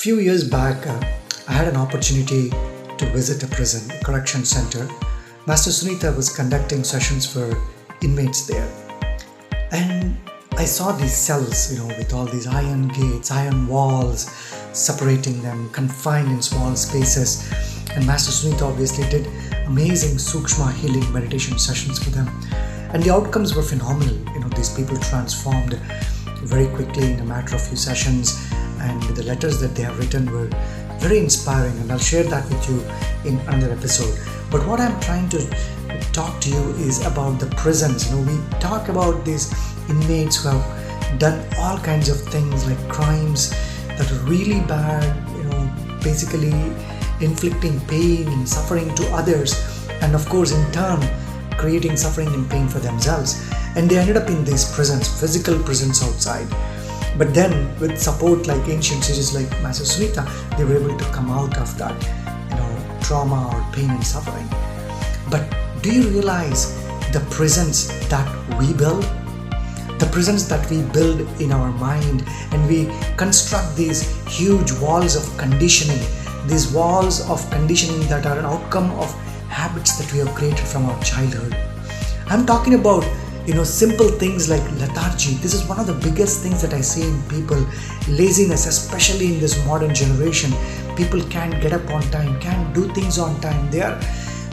Few years back, I had an opportunity to visit a prison, a correction center. Master Sunita was conducting sessions for inmates there. And I saw these cells, with all these iron gates, iron walls, separating them, confined in small spaces. And Master Sunita obviously did amazing Sukshma healing meditation sessions for them. And the outcomes were phenomenal. These people transformed very quickly in a matter of few sessions. And the letters that they have written were very inspiring. And I'll share that with you in another episode. But what I'm trying to talk to you is about the prisons. We talk about these inmates who have done all kinds of things like crimes that are really bad, basically inflicting pain and suffering to others, and of course in turn creating suffering and pain for themselves. And they ended up in these prisons, physical prisons outside. But then with support like ancient sages like Master Sunita, they were able to come out of that trauma or pain and suffering. But do you realize the prisons that we build? The prisons that we build in our mind, and we construct these huge walls of conditioning, these walls of conditioning that are an outcome of habits that we have created from our childhood. I'm talking about simple things like lethargy. This is one of the biggest things that I see in people. Laziness, especially in this modern generation. People can't get up on time, can't do things on time. They are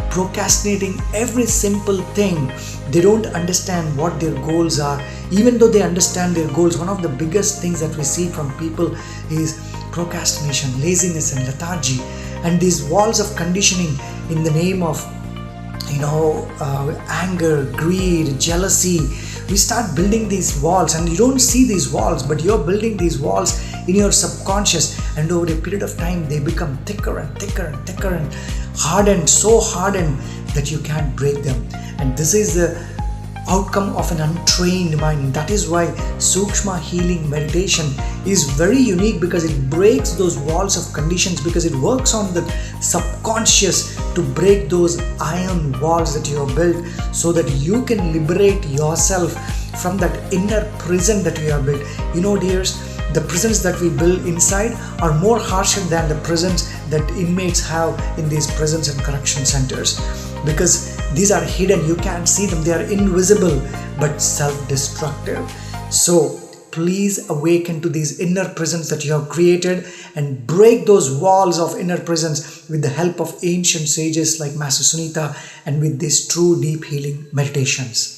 procrastinating every simple thing. They don't understand what their goals are. Even though they understand their goals, one of the biggest things that we see from people is procrastination, laziness and lethargy. And these walls of conditioning in the name of anger, greed, jealousy. We start building these walls, and you don't see these walls, but you're building these walls in your subconscious, and over a period of time they become thicker and thicker and thicker and hardened, so hardened that you can't break them. And this is the outcome of an untrained mind. That is why Sukshma healing meditation is very unique, because it breaks those walls of conditions, because it works on the subconscious to break those iron walls that you have built, so that you can liberate yourself from that inner prison that you have built. Dears, the prisons that we build inside are more harsher than the prisons that inmates have in these prisons and correction centers, because these are hidden. You can't see them. They are invisible but self-destructive. So please awaken to these inner prisons that you have created and break those walls of inner prisons with the help of ancient sages like Master Sunita and with these true deep healing meditations.